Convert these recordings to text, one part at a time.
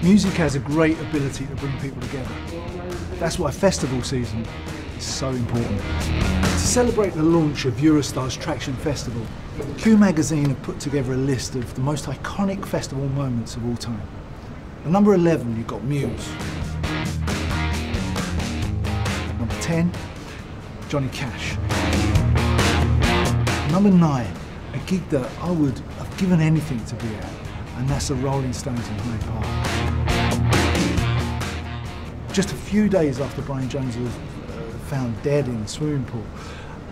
Music has a great ability to bring people together. That's why festival season is so important. To celebrate the launch of Eurostar's Traction Festival, Q magazine have put together a list of the most iconic festival moments of all time. At number 11, you've got Muse. Number 10, Johnny Cash. Number 9, a gig that I would have given anything to be at, and that's the Rolling Stones in Hyde Park. Just a few days after Brian Jones was found dead in the swimming pool,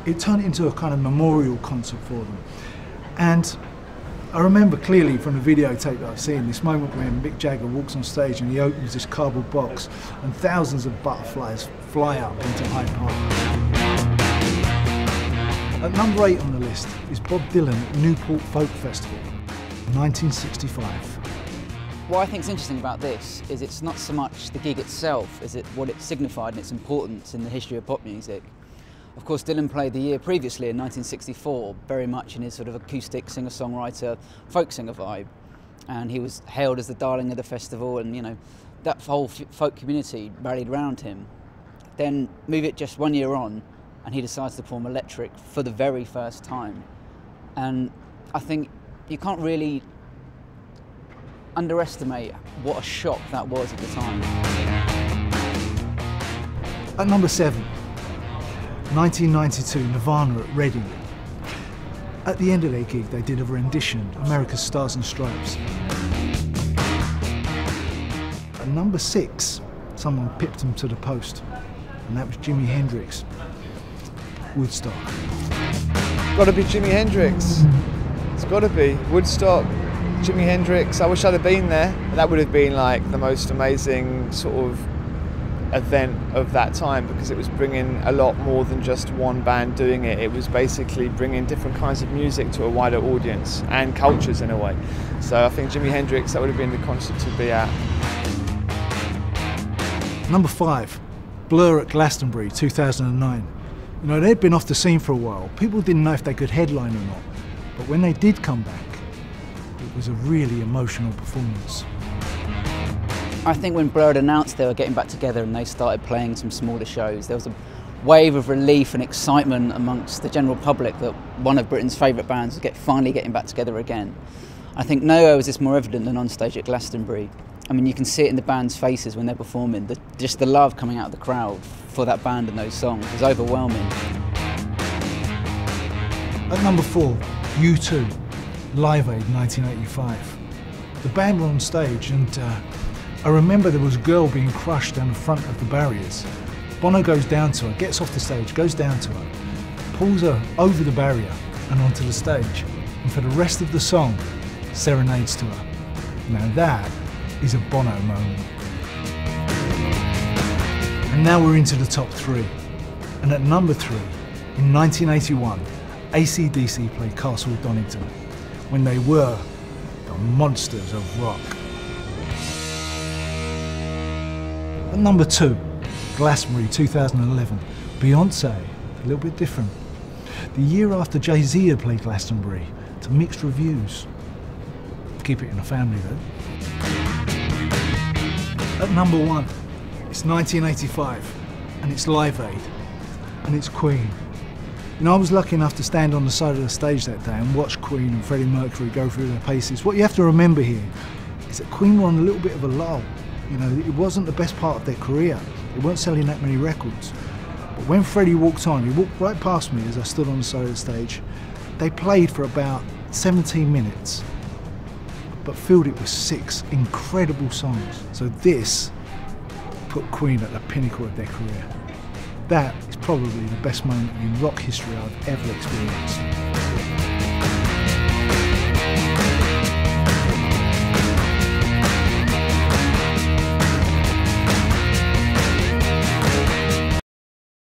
it turned into a kind of memorial concert for them. And I remember clearly from the videotape that I've seen this moment when Mick Jagger walks on stage and he opens this cardboard box and thousands of butterflies fly up into Hyde Park. At number 8 on the list is Bob Dylan at Newport Folk Festival, 1965. What I think is interesting about this is it's not so much the gig itself as what it signified and its importance in the history of pop music. Of course, Dylan played the year previously in 1964, very much in his sort of acoustic singer-songwriter, folk singer vibe. And he was hailed as the darling of the festival, and you know, that whole folk community rallied around him. Then move it just 1 year on, and he decides to perform Electric for the very first time. And I think you can't really underestimate what a shock that was at the time. At number 7, 1992, Nirvana at Reading. At the end of their gig, they did a rendition, America's Stars and Stripes. At number 6, someone pipped them to the post, and that was Jimi Hendrix, Woodstock. Gotta be Jimi Hendrix. It's gotta be Woodstock, Jimi Hendrix. I wish I'd have been there. That would have been like the most amazing sort of event of that time, because it was bringing a lot more than just one band doing it. It was basically bringing different kinds of music to a wider audience and cultures in a way. So I think Jimi Hendrix, that would have been the concert to be at. Number 5, Blur at Glastonbury, 2009. You know, they'd been off the scene for a while. People didn't know if they could headline or not. But when they did come back, it was a really emotional performance. I think when Blur had announced they were getting back together and they started playing some smaller shows, there was a wave of relief and excitement amongst the general public that one of Britain's favourite bands was finally getting back together again. I think nowhere was this more evident than on stage at Glastonbury. I mean, you can see it in the band's faces when they're performing. Just the love coming out of the crowd for that band and those songs was overwhelming. At number 4, U2, Live Aid 1985. The band were on stage and I remember there was a girl being crushed down the front of the barriers. Bono goes down to her, gets off the stage, goes down to her, pulls her over the barrier and onto the stage, and for the rest of the song, serenades to her. Now that is a Bono moment. And now we're into the top 3. And at number 3, in 1981, ACDC played Castle Donington, when they were the monsters of rock. At number 2, Glastonbury 2011, Beyonce, a little bit different. The year after Jay-Z had played Glastonbury, to mixed reviews. Keep it in the family though. At number 1, it's 1985, and it's Live Aid, and it's Queen. You know, I was lucky enough to stand on the side of the stage that day and watch Queen and Freddie Mercury go through their paces. What you have to remember here is that Queen were on a little bit of a lull. You know, it wasn't the best part of their career. They weren't selling that many records. But when Freddie walked on, he walked right past me as I stood on the side of the stage. They played for about 17 minutes, but filled it with 6 incredible songs. So this put Queen at the pinnacle of their career. That is probably the best moment in rock history I've ever experienced.